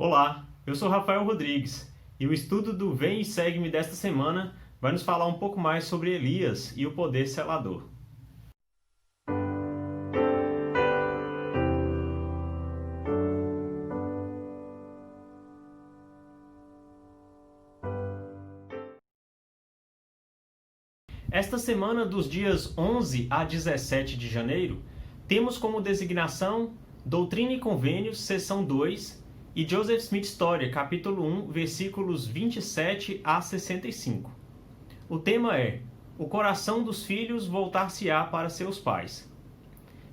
Olá, eu sou Rafael Rodrigues e o estudo do Vem e Segue-me desta semana vai nos falar um pouco mais sobre Elias e o poder selador. Esta semana, dos dias 11 a 17 de janeiro, temos como designação Doutrina e Convênios, seção 2, e Joseph Smith História, capítulo 1, versículos 27 a 65. O tema é: o coração dos filhos voltar-se-á para seus pais.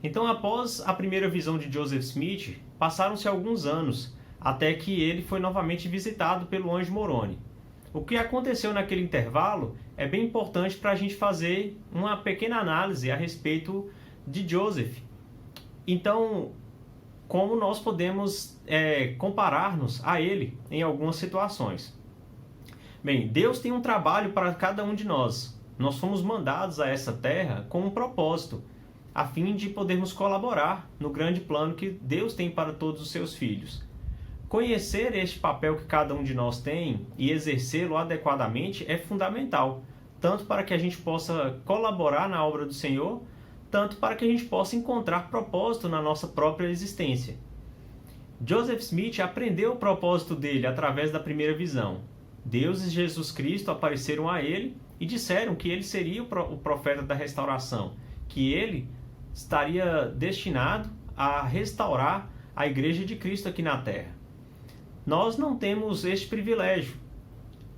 Então, após a primeira visão de Joseph Smith, passaram-se alguns anos, até que ele foi novamente visitado pelo anjo Moroni. O que aconteceu naquele intervalo é bem importante para a gente fazer uma pequena análise a respeito de Joseph. Então, como nós podemos comparar-nos a ele em algumas situações? Bem, Deus tem um trabalho para cada um de nós. Nós fomos mandados a essa terra com um propósito, a fim de podermos colaborar no grande plano que Deus tem para todos os seus filhos. Conhecer este papel que cada um de nós tem e exercê-lo adequadamente é fundamental, tanto para que a gente possa colaborar na obra do Senhor, tanto para que a gente possa encontrar propósito na nossa própria existência. Joseph Smith aprendeu o propósito dele através da primeira visão. Deus e Jesus Cristo apareceram a ele e disseram que ele seria o profeta da restauração, que ele estaria destinado a restaurar a igreja de Cristo aqui na terra. Nós não temos este privilégio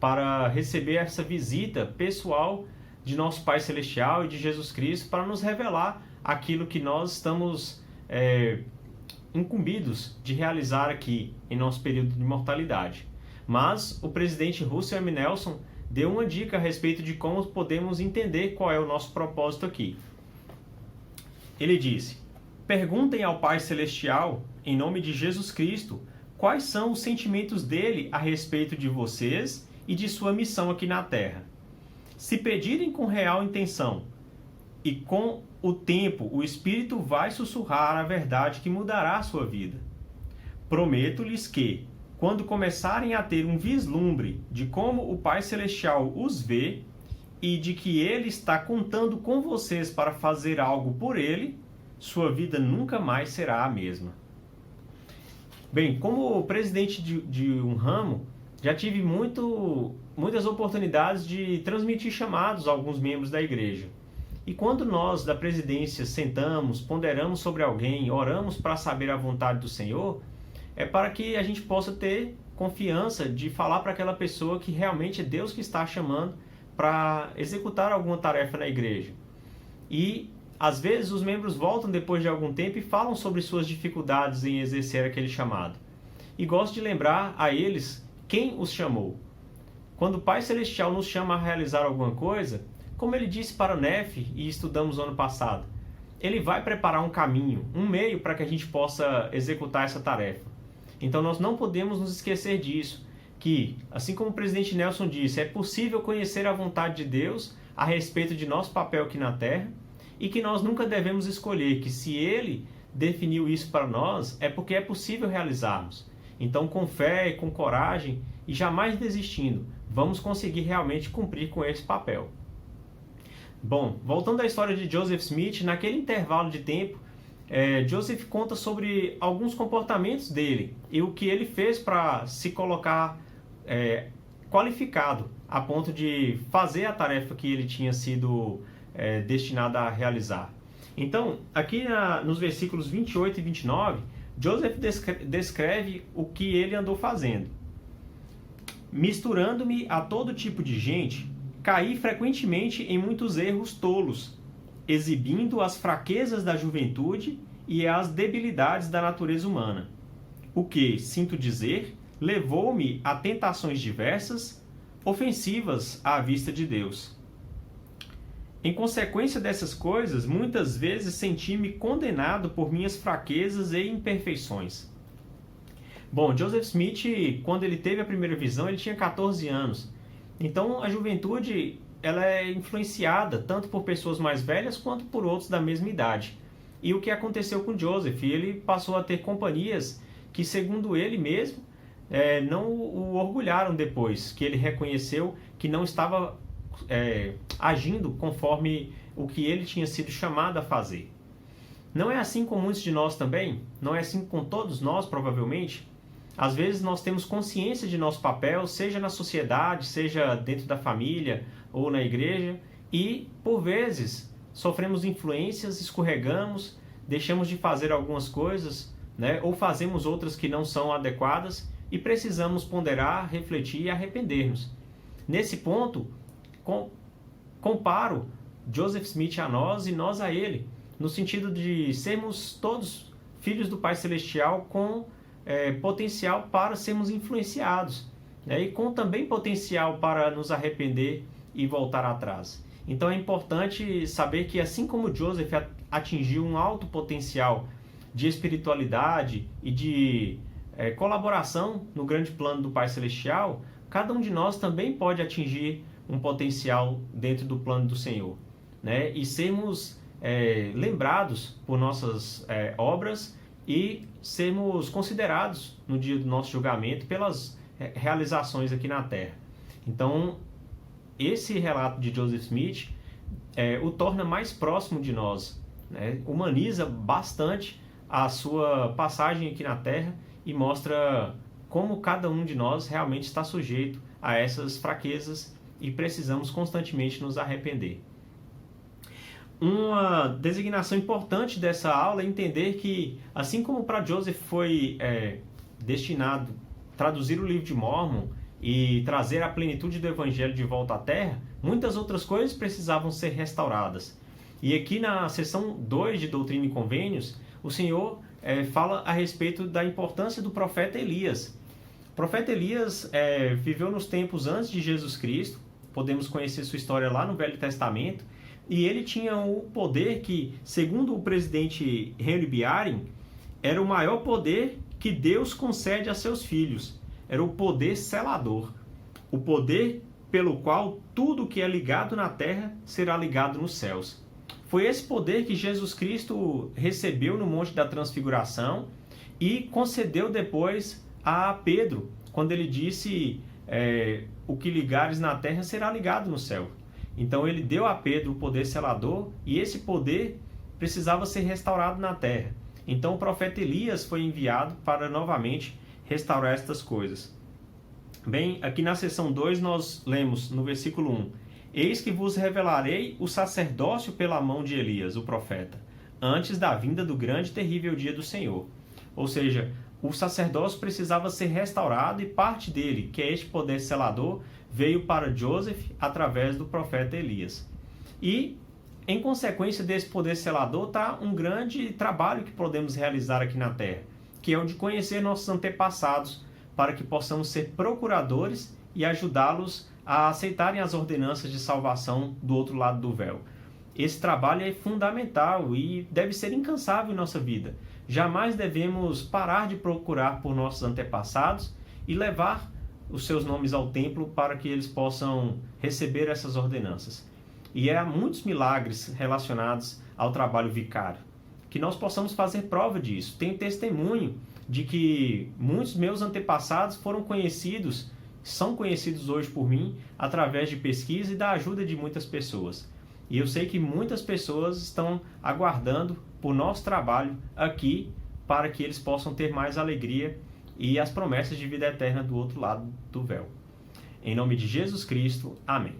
para receber essa visita pessoal de nosso Pai Celestial e de Jesus Cristo para nos revelar aquilo que nós estamos incumbidos de realizar aqui em nosso período de mortalidade. Mas o presidente Russell M. Nelson deu uma dica a respeito de como podemos entender qual é o nosso propósito aqui. Ele disse: perguntem ao Pai Celestial, em nome de Jesus Cristo, quais são os sentimentos dele a respeito de vocês e de sua missão aqui na Terra. Se pedirem com real intenção, e com o tempo o Espírito vai sussurrar a verdade que mudará a sua vida. Prometo-lhes que, quando começarem a ter um vislumbre de como o Pai Celestial os vê e de que Ele está contando com vocês para fazer algo por Ele, sua vida nunca mais será a mesma. Bem, como presidente de um ramo, já tive muitas oportunidades de transmitir chamados a alguns membros da igreja. E quando nós, da presidência, sentamos, ponderamos sobre alguém, oramos para saber a vontade do Senhor, é para que a gente possa ter confiança de falar para aquela pessoa que realmente é Deus que está chamando para executar alguma tarefa na igreja. E às vezes os membros voltam depois de algum tempo e falam sobre suas dificuldades em exercer aquele chamado. E gosto de lembrar a eles quem os chamou. Quando o Pai Celestial nos chama a realizar alguma coisa, como ele disse para Nefe e estudamos ano passado, ele vai preparar um caminho, um meio para que a gente possa executar essa tarefa. Então nós não podemos nos esquecer disso, que, assim como o presidente Nelson disse, é possível conhecer a vontade de Deus a respeito de nosso papel aqui na Terra, e que nós nunca devemos escolher que se Ele definiu isso para nós, é porque é possível realizarmos. Então, com fé e com coragem, e jamais desistindo, vamos conseguir realmente cumprir com esse papel. Bom, voltando à história de Joseph Smith, naquele intervalo de tempo, Joseph conta sobre alguns comportamentos dele e o que ele fez para se colocar qualificado a ponto de fazer a tarefa que ele tinha sido destinado a realizar. Então, aqui nos versículos 28 e 29, Joseph descreve o que ele andou fazendo. Misturando-me a todo tipo de gente, caí frequentemente em muitos erros tolos, exibindo as fraquezas da juventude e as debilidades da natureza humana. O que, sinto dizer, levou-me a tentações diversas, ofensivas à vista de Deus. Em consequência dessas coisas, muitas vezes senti-me condenado por minhas fraquezas e imperfeições. Bom, Joseph Smith, quando ele teve a primeira visão, ele tinha 14 anos. Então, a juventude ela é influenciada tanto por pessoas mais velhas quanto por outros da mesma idade. E o que aconteceu com Joseph? Ele passou a ter companhias que, segundo ele mesmo, não o orgulharam depois, que ele reconheceu que não estava agindo conforme o que ele tinha sido chamado a fazer. Não é assim com muitos de nós também? Não é assim com todos nós, provavelmente? Às vezes nós temos consciência de nosso papel, seja na sociedade, seja dentro da família ou na igreja, e, por vezes, sofremos influências, escorregamos, deixamos de fazer algumas coisas, né, ou fazemos outras que não são adequadas e precisamos ponderar, refletir e arrepender-nos. Nesse ponto, comparo Joseph Smith a nós e nós a ele, no sentido de sermos todos filhos do Pai Celestial com potencial para sermos influenciados, né? E com também potencial para nos arrepender e voltar atrás. Então é importante saber que assim como Joseph atingiu um alto potencial de espiritualidade e de colaboração no grande plano do Pai Celestial, cada um de nós também pode atingir um potencial dentro do plano do Senhor, né? E sermos lembrados por nossas obras e sermos considerados no dia do nosso julgamento pelas realizações aqui na Terra. Então, esse relato de Joseph Smith o torna mais próximo de nós, né? Humaniza bastante a sua passagem aqui na Terra e mostra como cada um de nós realmente está sujeito a essas fraquezas e precisamos constantemente nos arrepender. Uma designação importante dessa aula é entender que, assim como para Joseph foi destinado traduzir o livro de Mórmon e trazer a plenitude do Evangelho de volta à Terra, muitas outras coisas precisavam ser restauradas. E aqui na seção 2 de Doutrina e Convênios, o Senhor fala a respeito da importância do profeta Elias. O profeta Elias viveu nos tempos antes de Jesus Cristo, podemos conhecer sua história lá no Velho Testamento, e ele tinha o poder que, segundo o presidente Henry B. Eyring, era o maior poder que Deus concede a seus filhos. Era o poder selador. O poder pelo qual tudo que é ligado na terra será ligado nos céus. Foi esse poder que Jesus Cristo recebeu no Monte da Transfiguração e concedeu depois a Pedro, quando ele disse: o que ligares na terra será ligado no céu. Então ele deu a Pedro o poder selador e esse poder precisava ser restaurado na terra. Então o profeta Elias foi enviado para novamente restaurar estas coisas. Bem, aqui na seção 2 nós lemos no versículo 1: Eis que vos revelarei o sacerdócio pela mão de Elias, o profeta, antes da vinda do grande e terrível dia do Senhor. Ou seja, o sacerdócio precisava ser restaurado e parte dele, que é este poder selador, veio para Joseph através do profeta Elias. E, em consequência desse poder selador, está um grande trabalho que podemos realizar aqui na Terra, que é o de conhecer nossos antepassados, para que possamos ser procuradores e ajudá-los a aceitarem as ordenanças de salvação do outro lado do véu. Esse trabalho é fundamental e deve ser incansável em nossa vida. Jamais devemos parar de procurar por nossos antepassados e levar os seus nomes ao templo para que eles possam receber essas ordenanças. E há muitos milagres relacionados ao trabalho vicário. Que nós possamos fazer prova disso. Tenho testemunho de que muitos meus antepassados foram conhecidos, são conhecidos hoje por mim, através de pesquisa e da ajuda de muitas pessoas. E eu sei que muitas pessoas estão aguardando por nosso trabalho aqui para que eles possam ter mais alegria e as promessas de vida eterna do outro lado do véu. Em nome de Jesus Cristo, amém.